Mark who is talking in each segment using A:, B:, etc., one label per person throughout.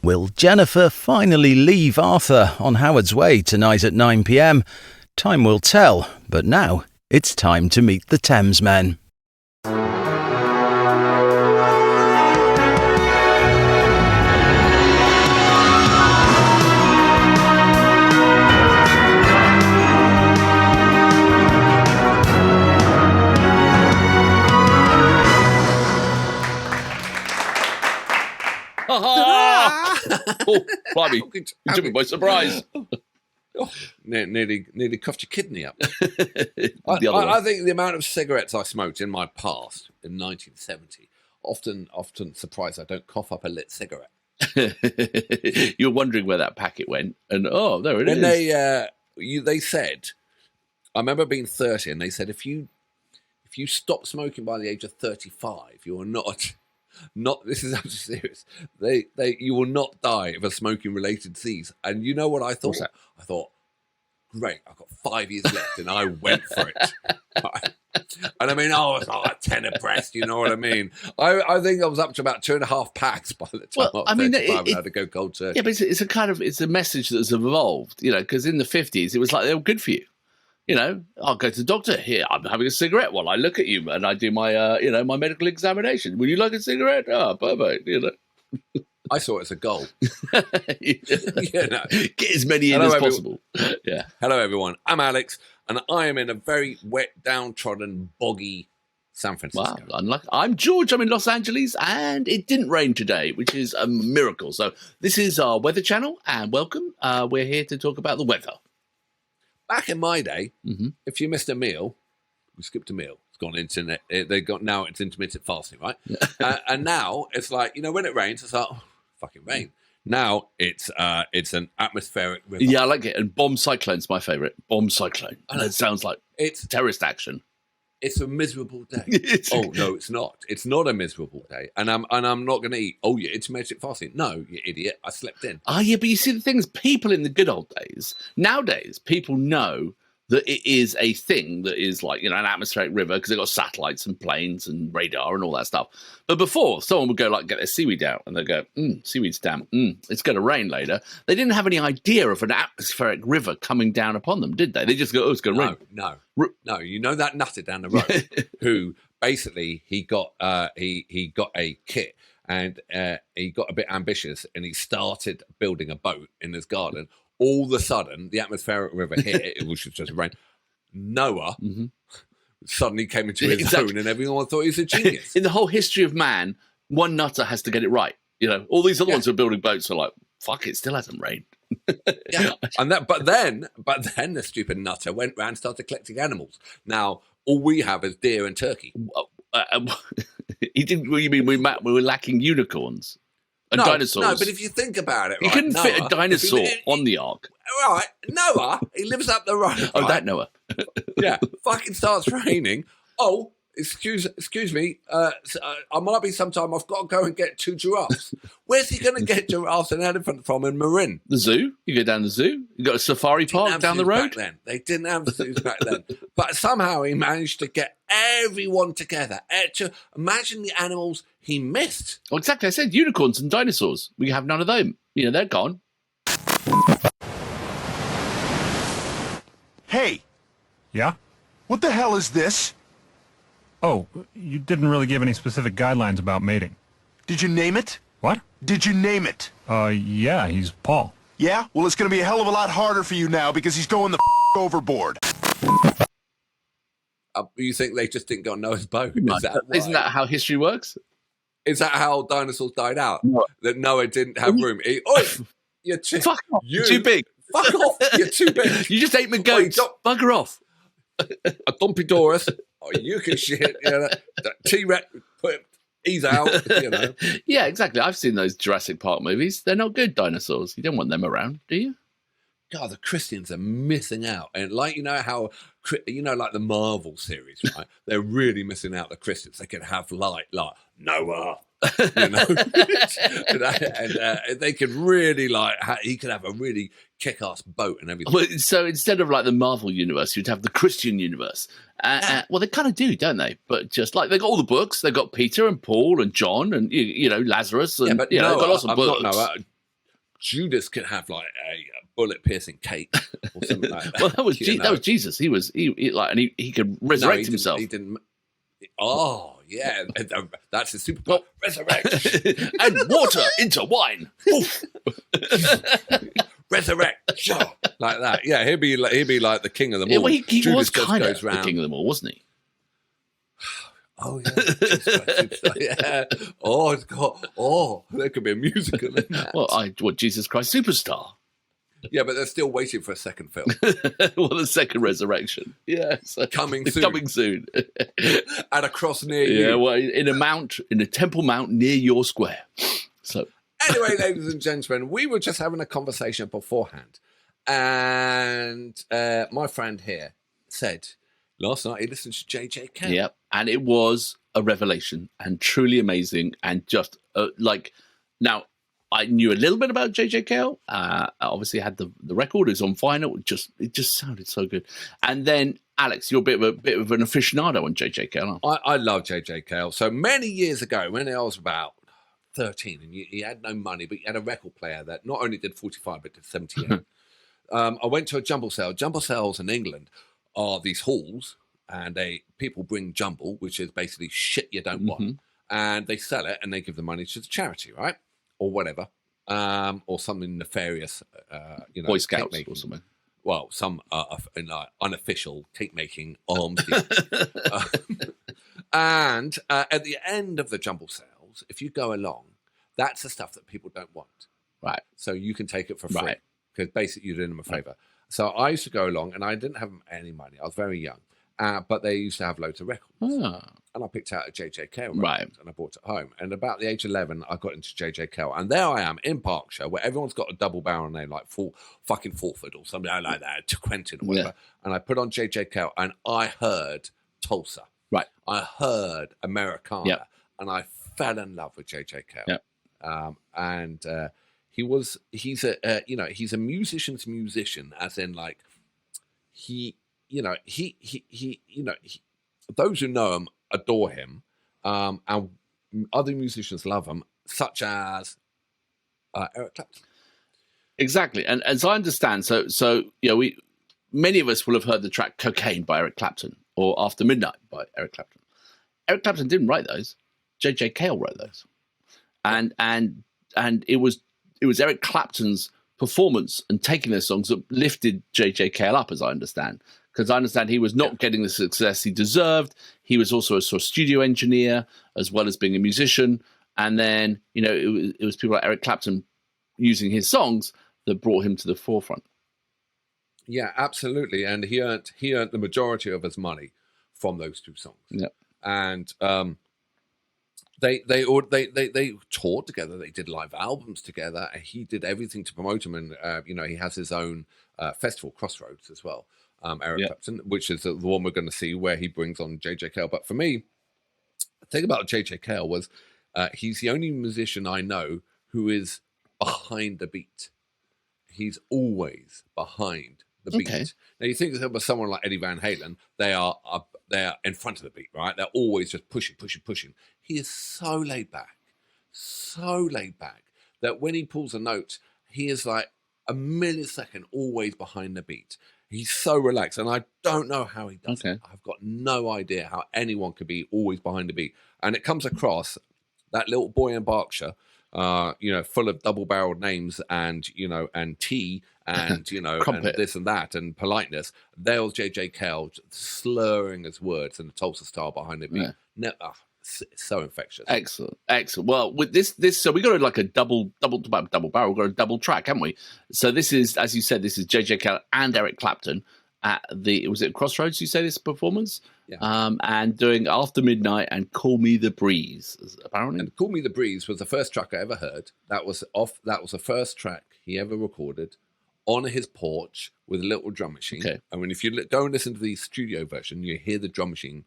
A: Will Jennifer finally leave Arthur on Howard's Way tonight at 9 p.m? Time will tell, but now it's time to meet the Thamesmen.
B: Oh, blimey, you took me by surprise.
C: Nearly cuffed your kidney up. I think the amount of cigarettes I smoked in my past, in 1970, often surprised I don't cough up a lit cigarette.
B: You're wondering where that packet went, and there it is.
C: They said, I remember being 30, and they said if you stop smoking by the age of 35, you are not. This is absolutely serious. You will not die of a smoking related disease. And you know what I thought? I thought, great, I've got 5 years left, and I went for it. And I mean, it's not a 10 abreast, you know what I mean? I think I was up to about 2.5 packs by the time I was 35 and had to go cold turkey.
B: Yeah, but it's a message that's evolved, because in the 50s it was like they were good for you. I'll go to the doctor. Here, I'm having a cigarette while I look at you and I do my, my medical examination. Would you like a cigarette? Perfect.
C: I saw it as a goal.
B: Get as many in as possible. Yeah.
C: Hello, everyone. I'm Alex, and I am in a very wet, downtrodden, boggy San Francisco.
B: Wow, I'm George. I'm in Los Angeles, and it didn't rain today, which is a miracle. So this is our Weather Channel, and welcome. We're here to talk about the weather.
C: Back in my day, if you missed a meal, we skipped a meal. It's gone internet. Now it's intermittent fasting, right? And now it's like when it rains, it's like fucking rain. Now it's an atmospheric river.
B: Yeah, I like it. And bomb cyclone's my favourite. Bomb cyclone. And it sounds like it's terrorist action.
C: It's a miserable day. No, it's not. It's not a miserable day. And I'm not going to eat. Oh yeah, it's intermittent fasting. No, you idiot. I slept in.
B: Yeah, but you see the thing is, people in the good old days, nowadays, people know that it is a thing that is like, an atmospheric river because they've got satellites and planes and radar and all that stuff. But before, someone would go get their seaweed out and they'd go, seaweed's damp. It's going to rain later. They didn't have any idea of an atmospheric river coming down upon them, did they? They just go, it's going to rain.
C: No. You know that nutter down the road who basically he got a kit and he got a bit ambitious and he started building a boat in his garden. All of a sudden, the atmospheric river hit. It was just rain. Noah suddenly came into his zone, and everyone thought he was a genius.
B: In the whole history of man, one nutter has to get it right. All these other ones who are building boats are like, fuck, it still hasn't rained.
C: But then the stupid nutter went round and started collecting animals. Now all we have is deer and turkey.
B: He didn't. What do you mean we were lacking unicorns? Dinosaurs.
C: No, but if you think about it,
B: you couldn't fit a dinosaur on the ark.
C: Right, Noah, he lives up the road.
B: Oh, that Noah.
C: Yeah, fucking starts raining. Oh, excuse me. I might be sometime. I've got to go and get 2 giraffes. Where's he going to get giraffes and elephant from in Marin?
B: The zoo. You go down the zoo. You got a safari park down the road.
C: Back then. They didn't have zoos back then. But somehow he managed to get everyone together. Imagine the animals he missed.
B: Well, exactly. I said unicorns and dinosaurs. We have none of them. They're gone.
D: Hey.
E: Yeah?
D: What the hell is this?
E: Oh, you didn't really give any specific guidelines about mating.
D: Did you name it?
E: What?
D: Did you name it?
E: Yeah, he's Paul.
D: Yeah? Well, it's going to be a hell of a lot harder for you now because he's going the overboard.
C: You think they just didn't go on Noah's boat?
B: Isn't that how history works?
C: Is that how dinosaurs died out?
B: No.
C: That Noah didn't have room? You're
B: fuck off. You're too big.
C: Fuck off. You're too big.
B: You just ate my goats. Bugger off.
C: A Dumpydorus. You can shit. T-Rex. He's out.
B: Yeah, exactly. I've seen those Jurassic Park movies. They're not good dinosaurs. You don't want them around, do you?
C: God, the Christians are missing out. And like the Marvel series, right? They're really missing out, the Christians. They could have like Noah, and they could really he could have a really kick-ass boat and everything.
B: Well, so instead of like the Marvel universe, you'd have the Christian universe. Well, they kind of do, don't they? But just like they've got all the books. They've got Peter and Paul and John and Lazarus and
C: but
B: they've got lots of books.
C: Noah. Judas could have like a bullet piercing cake or something like that.
B: Well, that was Jesus. He could resurrect himself.
C: He didn't. Oh yeah, that's his superpower. Resurrect
B: and water into wine.
C: Resurrect, like that. Yeah, he'd be like the king of them all.
B: Yeah, well, he
C: Judas
B: was
C: just
B: kind of
C: goes
B: the
C: round.
B: king of them all, wasn't he?
C: Oh yeah, yeah. Oh, it's got. Oh, there could be a musical in that.
B: Well, Jesus Christ Superstar.
C: Yeah, but they're still waiting for a second film.
B: Well, the second resurrection. Yeah, so
C: Coming
B: it's
C: soon.
B: coming soon.
C: At a cross near you.
B: Yeah, well, in a temple mount near your square. So
C: anyway, ladies and gentlemen, we were just having a conversation beforehand, and my friend here said last night he listened to JJ Cale.
B: Yeah, and it was a revelation and truly amazing, and just now. I knew a little bit about JJ Cale. I obviously had the record. It was on vinyl. It just sounded so good. And then, Alex, you're a bit of an aficionado on JJ Cale.
C: I love JJ Cale. So many years ago, when I was about 13, and he had no money, but he had a record player that not only did 45 but did 78. I went to a jumble sale. Jumble sales in England are these halls, and people bring jumble, which is basically shit you don't want, and they sell it and they give the money to the charity, right? Or whatever, or something nefarious,
B: Boy Scouts or something.
C: Well, some unofficial cake-making arms deal. And at the end of the jumble sales, if you go along, that's the stuff that people don't want.
B: Right.
C: So you can take it for free.
B: Right.
C: Because basically you're doing them a favour. So I used to go along, and I didn't have any money. I was very young. But they used to have loads of records. And I picked out a JJ Cale record,
B: right,
C: and I brought it home. And about the age of 11, I got into JJ Cale. And there I am in Berkshire, where everyone's got a double barrel name, like fucking Fulford or something like that, to Quentin or whatever. Yeah. And I put on JJ Cale, and I heard Tulsa.
B: Right.
C: I heard Americana.
B: Yep.
C: And I fell in love with JJ Cale.
B: Yep.
C: He's a musician's musician, as in like those who know him adore him, and other musicians love him, such as Eric Clapton.
B: Exactly, and as I understand, so many of us will have heard the track "Cocaine" by Eric Clapton or "After Midnight" by Eric Clapton. Eric Clapton didn't write those; JJ Cale wrote those, and it was Eric Clapton's performance and taking those songs that lifted JJ Cale up, as I understand. Because I understand he was not getting the success he deserved. He was also a sort of studio engineer as well as being a musician. And then, it was people like Eric Clapton using his songs that brought him to the forefront.
C: Yeah, absolutely. And he earned the majority of his money from those two songs.
B: Yeah.
C: And they toured together. They did live albums together. And he did everything to promote him. And he has his own festival, Crossroads, as well. Eric Clapton, which is the one we're going to see where he brings on JJ Cale. But for me, the thing about JJ Cale was he's the only musician I know who is behind the beat. He's always behind the beat.
B: Okay.
C: Now you think of someone like Eddie Van Halen, they are in front of the beat, right? They're always just pushing. He is so laid back that when he pulls a note, he is like a millisecond always behind the beat. He's so relaxed, and I don't know how he does it. I've got no idea how anyone could be always behind the beat. And it comes across that little boy in Berkshire, full of double-barreled names and tea and, and this and that and politeness. There's JJ Cale slurring his words in the Tulsa style behind the beat. Yeah. It's so infectious.
B: Excellent. Well, with this, so we got like a double barrel. We've got a double track, haven't we? So this is, as you said, this is JJ Cale and Eric Clapton at was it Crossroads? You say this performance, and doing After Midnight and Call Me the Breeze, apparently.
C: And Call Me the Breeze was the first track I ever heard. That was the first track he ever recorded on his porch with a little drum machine. Okay. I mean, if you go and listen to the studio version, you hear the drum machine.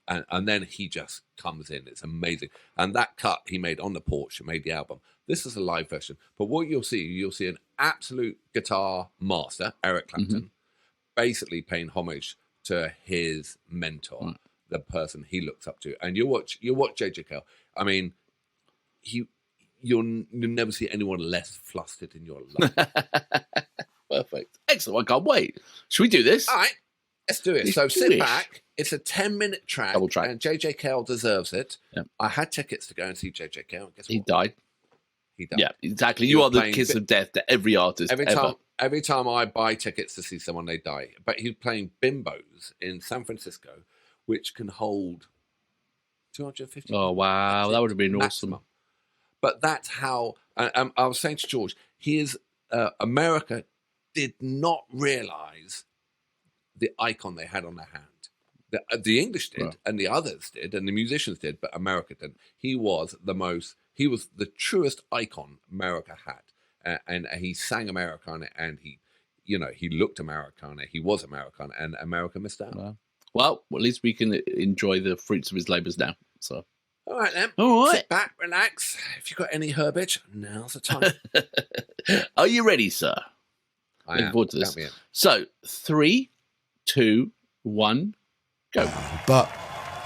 C: And then he just comes in. It's amazing. And that cut he made on the porch and made the album. This is a live version. But what you'll see an absolute guitar master, Eric Clapton, basically paying homage to his mentor, the person he looks up to. And you watch JJ Cale. I mean, you'll never see anyone less flustered in your life.
B: Perfect. Excellent. I can't wait. Should we do this?
C: All right, let's do it. So
B: Let's do
C: sit
B: it.
C: back. It's a 10-minute track,
B: Double track.
C: and JJ Cale deserves it.
B: Yeah.
C: I had tickets to go and see JJ Cale. Guess
B: He
C: what?
B: died.
C: He died.
B: Yeah, exactly.
C: He
B: You
C: was
B: are the
C: playing
B: kiss of death to every artist
C: Every time I buy tickets to see someone, they die. But he's playing Bimbos in San Francisco, which can hold 250.
B: Oh, wow. That would have been
C: maximum.
B: awesome.
C: But that's how I was saying to George, America did not realize the icon they had on their hand. The English did, and the others did, and the musicians did, but America didn't. He was the truest icon America had, and he sang Americana, and he looked Americana, he was Americana, and America missed out.
B: Wow. Well, at least we can enjoy the fruits of his labours now. So,
C: all right then.
B: All right.
C: Sit back, relax. If you've got any herbage, now's the time.
B: Are you ready, sir? Looking forward to this.
C: Count me in.
B: So, 3, 2, 1, go.
F: But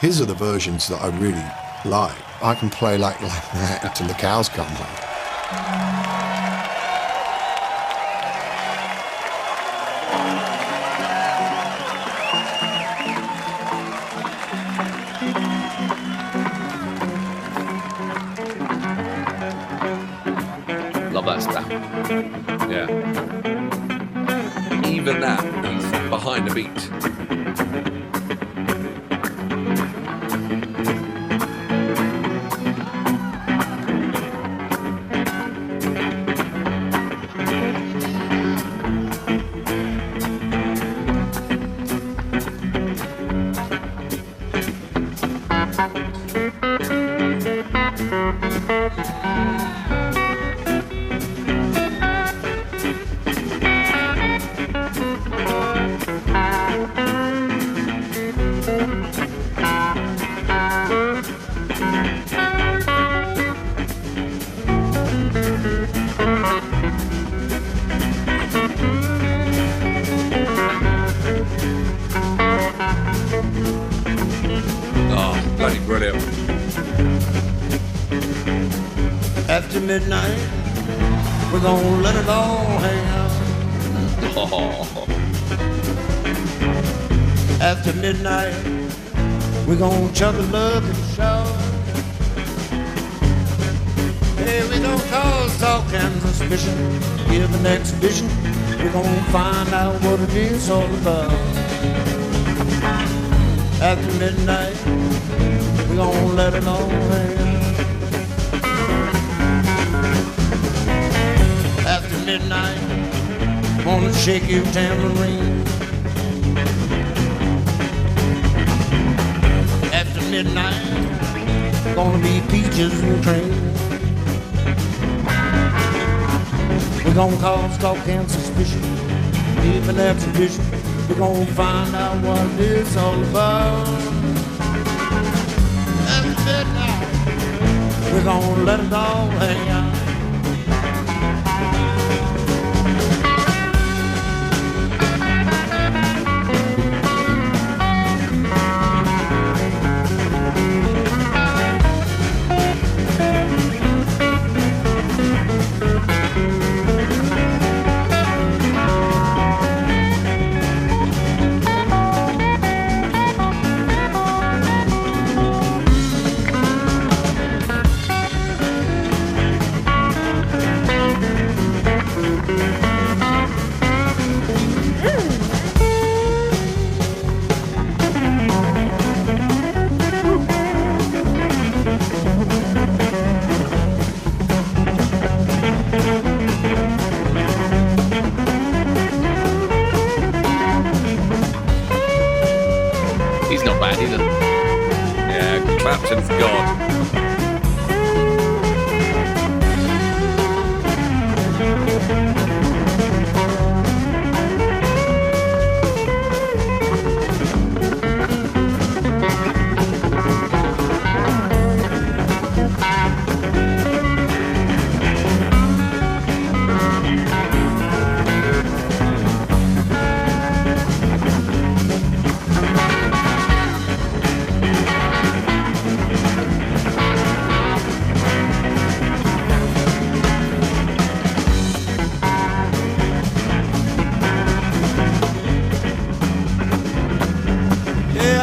F: his are the versions that I really like. I can play like that till the cows come home.
B: Love that stuff.
C: Yeah. Even that, he's behind the beat. Oh, bloody brilliant.
G: After midnight, we're gonna let it all hang out.
B: Oh,
G: After midnight, we're gonna chug a lug and shout. Hey, we gonna cause talk and suspicion. Give an exhibition. We're gonna find out what it is all about. After midnight, we're gonna let it all hang out. After midnight, wanna shake your tambourine. After midnight, gonna be peaches and cream. We're gonna cause talk and suspicion. Give an exhibition. We're gonna find out what it's all about. After midnight, we're gonna let it all hang out.
B: he's not bad either.
C: Yeah, Clapton's God.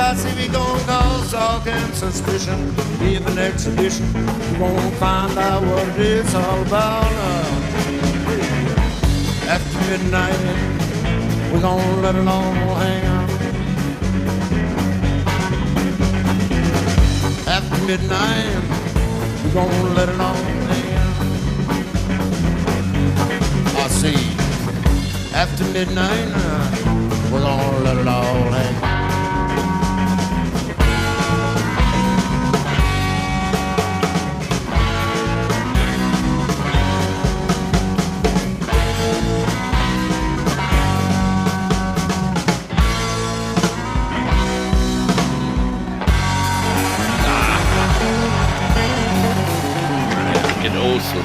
G: I see we gon' cause talk and suspicion. If an exhibition, we gon' find out what it's all about. After midnight, we gon' let it all hang out. After midnight, we gon' let it all hang out. I see. After midnight, we're gonna let it all hang out.
B: Awesome.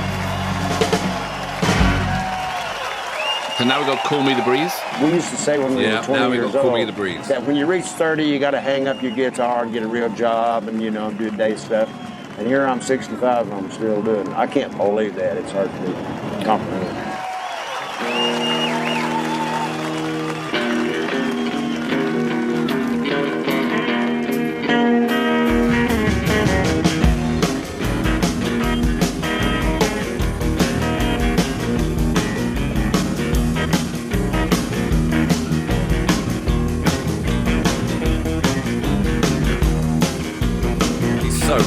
B: So now we got Call Me the Breeze.
H: We used to say when we were 20 years
C: Call
H: old
C: Me the Breeze.
H: that when you reach 30, you got to hang up your guitar and get a real job and, do day stuff. And here I'm 65 and I'm still doing it. I can't believe that. It's hard to comprehend.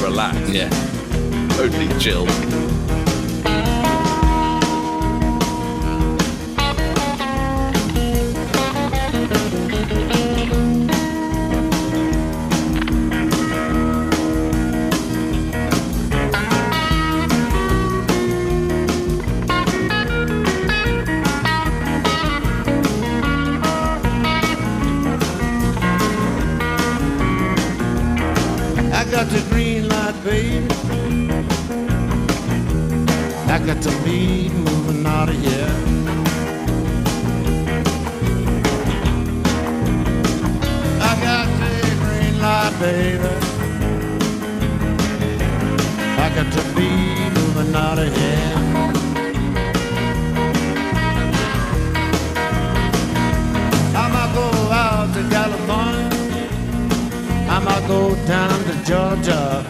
C: Relaxed.
B: Yeah. Totally chill.
G: I got the green light, baby. I got to be moving out of here. I got the green light, baby. I got to be moving out of here. I might go out to California. I might go down to Georgia.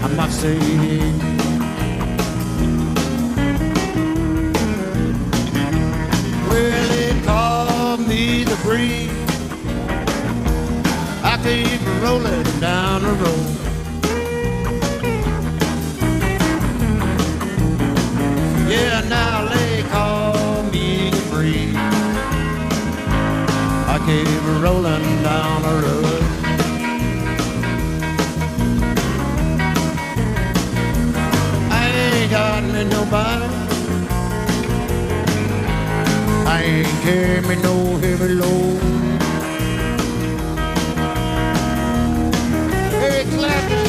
G: I might stay here. Well, they call me the breeze. I keep rolling down the road. Yeah, now they call me the breeze. I keep rolling down the road. Got me nobody. I ain't carry me no heavy load. Eric Clapton.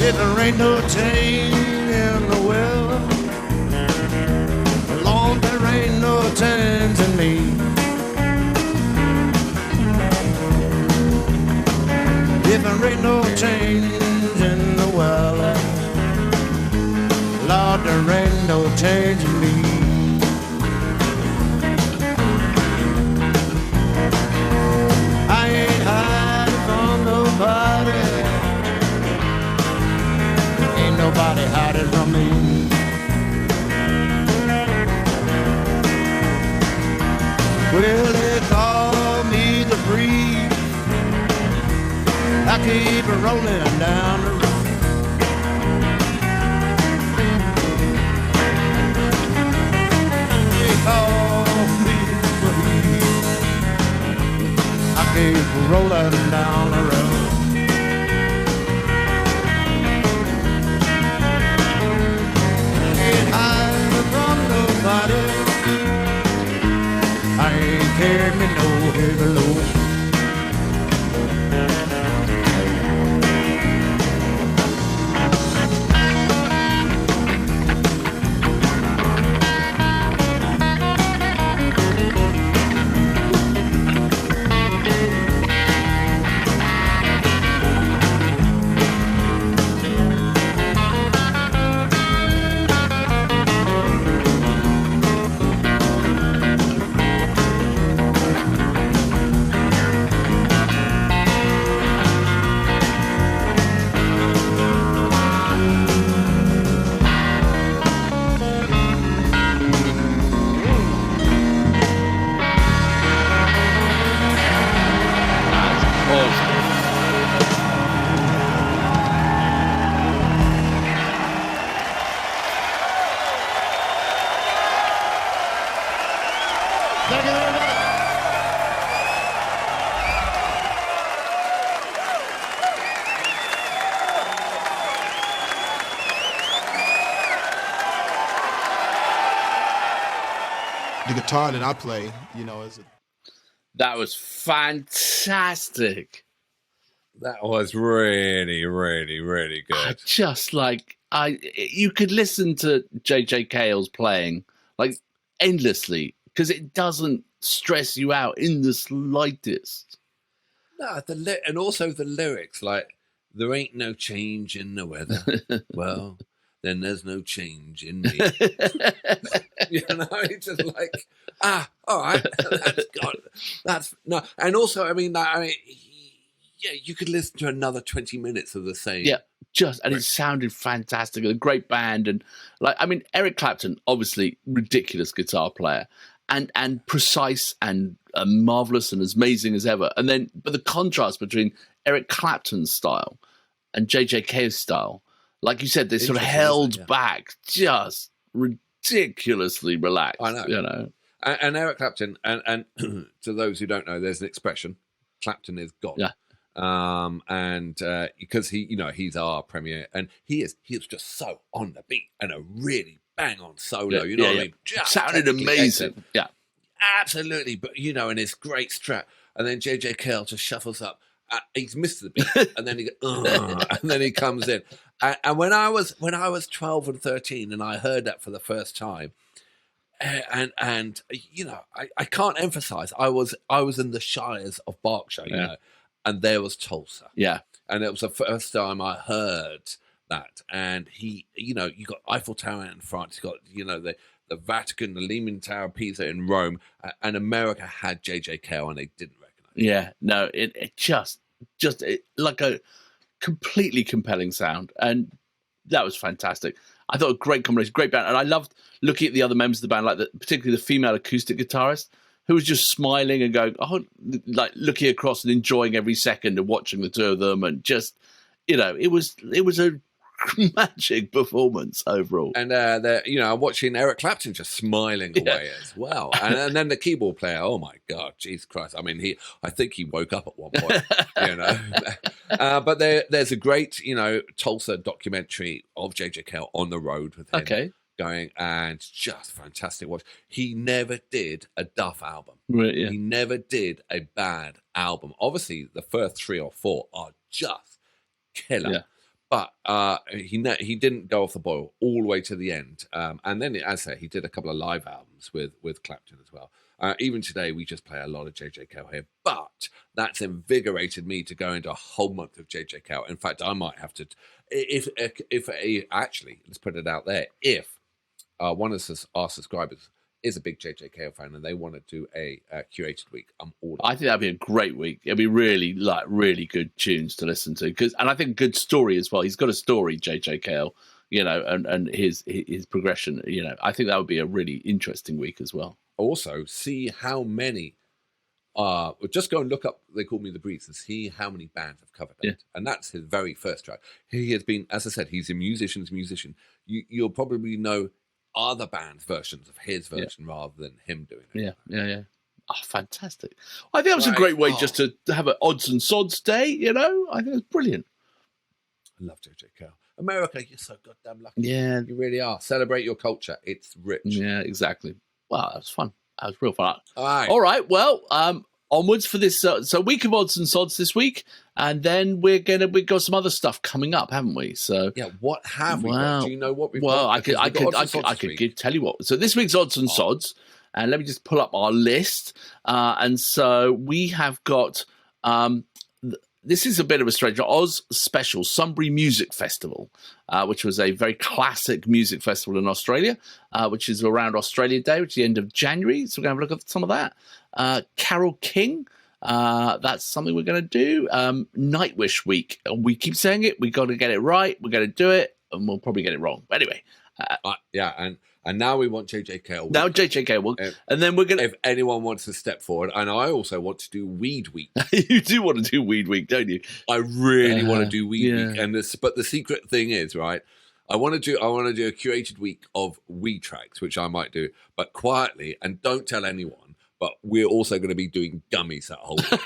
G: If there ain't no change in the world, Lord, there ain't no change in me. If there ain't no change in the world, Lord, there ain't no change in me. I ain't hiding from nobody. Nobody hiding from me. Well, they call me the breeze. I keep rolling down the road. They call me the breeze. I keep rolling down the road. From nobody. let me know, hear the low.
F: The guitar that I play, is
B: That was fantastic.
C: That was really, really, really good.
B: You could listen to JJ Cale's playing like endlessly because it doesn't stress you out in the slightest.
C: No, and also the lyrics, like, there ain't no change in the weather. Well, then there's no change in me. It's just like, all right, that's no. And also, you could listen to another 20 minutes of the same.
B: Yeah, and it sounded fantastic. A great band, and Eric Clapton, obviously ridiculous guitar player, and precise and marvelous and as amazing as ever. But the contrast between Eric Clapton's style and JJ Cale's style, like you said, they sort of held back, just ridiculously relaxed.
C: I know, And Eric Clapton, and to those who don't know, there's an expression: Clapton is God.
B: Yeah.
C: And because he's our premier, and he is just so on the beat and a really bang on solo. What I mean? Just
B: sounded amazing.
C: Excellent.
B: Yeah,
C: absolutely. But and his great strat, and then JJ Cale just shuffles up. He's missed the beat, and then and then he comes in. And when I was 12 and 13, and I heard that for the first time, I can't emphasize. I was in the shires of Berkshire, and there was Tulsa.
B: Yeah.
C: And it was the first time I heard that. And you got Eiffel Tower in France, you got, the Vatican, the Leaning Tower of Pisa in Rome, and America had JJ Cale and they didn't recognize it.
B: Yeah, no, it just like a completely compelling sound. And that was fantastic. I thought a great combination, great band. And I loved looking at the other members of the band, like particularly the female acoustic guitarist, who was just smiling and going, like looking across and enjoying every second of watching the two of them. And just, it was a magic performance overall.
C: And I'm watching Eric Clapton just smiling away as well. And then the keyboard player, oh my God, Jesus Christ. I think he woke up at one point, But there's a great, Tulsa documentary of JJ Cale on the road with him.
B: Okay.
C: Going, and just fantastic watch. He never did a duff album.
B: Right, yeah.
C: He never did a bad album. Obviously, the first 3 or 4 are just killer. Yeah. But he didn't go off the boil all the way to the end. And then, as I say, he did a couple of live albums with Clapton as well. Even today, we just play a lot of JJ Cale here. But that's invigorated me to go into a whole month of JJ Cale. In fact, I might have to, actually, let's put it out there, if one of our subscribers is a big JJ Cale fan and they want to do a curated week, I'm all
B: I think that'd be a great week. It'd be really good tunes to listen to, and I think good story as well. He's got a story, JJ Cale, and his progression. I think that would be a really interesting week as well.
C: Also, see how many. Just go and look up They Call Me the Breeze and see how many bands have covered that. Yeah. And that's his very first track. He has been, as I said, he's a musician's musician. You'll probably know other bands' versions of his version rather than him doing it.
B: Yeah. Oh, fantastic. I think that was a great way just to have an odds and sods day, I think it was brilliant.
C: I love JJ Cale. America, you're so goddamn lucky.
B: Yeah.
C: You really are. Celebrate your culture. It's rich.
B: Yeah, exactly. Wow, that was fun. That was real fun.
C: All
B: right. Well, onwards for this. So week of odds and sods this week, and then we've got some other stuff coming up, haven't we? So
C: yeah, what have we got? Do you know what we've got?
B: Well, I could tell you what. So this week's odds and sods, and let me just pull up our list. And so we have got. This is a bit of a strange Oz special, Sunbury Music Festival, which was a very classic music festival in Australia, which is around Australia Day, which is the end of January. So we're going to have a look at some of that. Carol King, that's something we're going to do. Nightwish Week. We keep saying it. We got to get it right. We're going to do it, and we'll probably get it wrong. But anyway.
C: And now we want JJ Cale.
B: Now JJ Cale. And then we're going to...
C: If anyone wants to step forward, and I also want to do Weed Week.
B: You do want to do Weed Week, don't you?
C: I really want to do Weed Week. But the secret thing is, right, I want to do a curated week of weed tracks, which I might do, but quietly, and don't tell anyone, but we're also going to be doing gummies that whole week.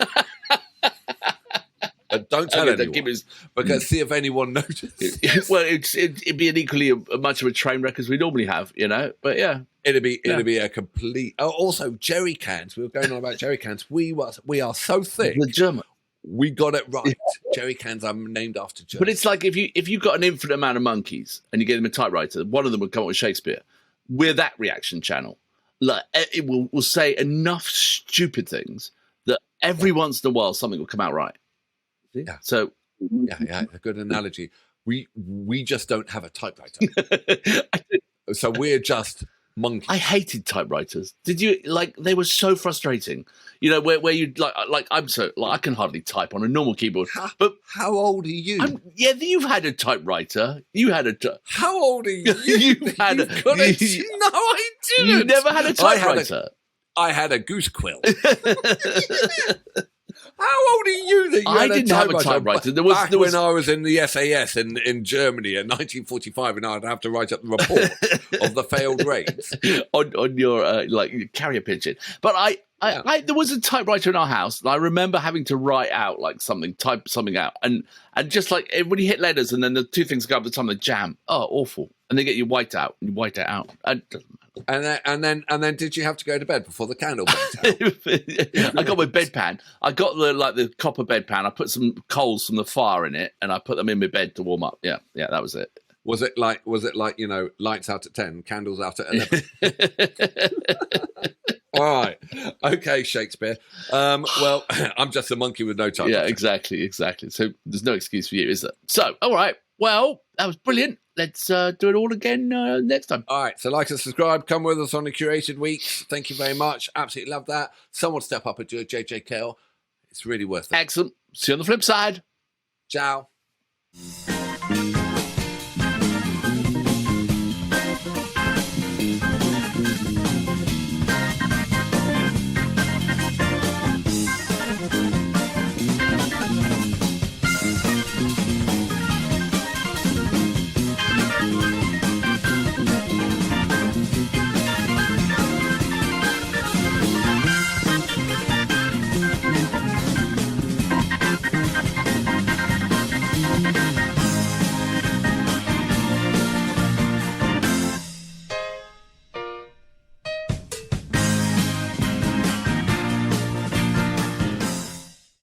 C: But don't tell anyone, because see if anyone notices.
B: Well, it'd be an equally much of a train wreck as we normally have, But yeah,
C: it'd be a complete. Oh, also, jerry cans. We were going on about jerry cans. We are so thick.
B: The German.
C: We got it right. Jerry cans are named after German.
B: But it's like if you've got an infinite amount of monkeys and you give them a typewriter, one of them would come up with Shakespeare. We're that reaction channel. Like it will say enough stupid things that every once in a while something will come out right.
C: Yeah.
B: So
C: yeah, a good analogy. We just don't have a typewriter, so we're just monkeys.
B: I hated typewriters. Did you they were so frustrating? Where you I can hardly type on a normal keyboard. But
C: how old are you?
B: You've had a typewriter. You had a.
C: How old are you?
B: You've had
C: No, I didn't.
B: You never had a typewriter.
C: I had a goose quill. How old are you that you
B: I didn't have a typewriter. There was
C: when I was in the SAS in Germany in 1945, and I'd have to write up the report of the failed raids
B: on your carrier pigeon. But I there was a typewriter in our house, and I remember having to write out type something out, and just like when you hit letters, and then the two things go up the time, they jam. Oh, awful! And they get you white out, and you white it out. It doesn't matter.
C: And then, did you have to go to bed before the candle went out?
B: I got my bedpan. I got the copper bedpan. I put some coals from the fire in it, and I put them in my bed to warm up. Yeah, that was it.
C: Was it like lights out at 10, candles out at 11? All right, okay, Shakespeare. Well, I'm just a monkey with no time.
B: Yeah, exactly. So there's no excuse for you, is there? So, all right. Well, that was brilliant. Let's do it all again next time.
C: All right. So like and subscribe. Come with us on the curated weeks. Thank you very much. Absolutely love that. Someone step up and do a JJ Cale. It's really worth it.
B: Excellent. See you on the flip side.
C: Ciao.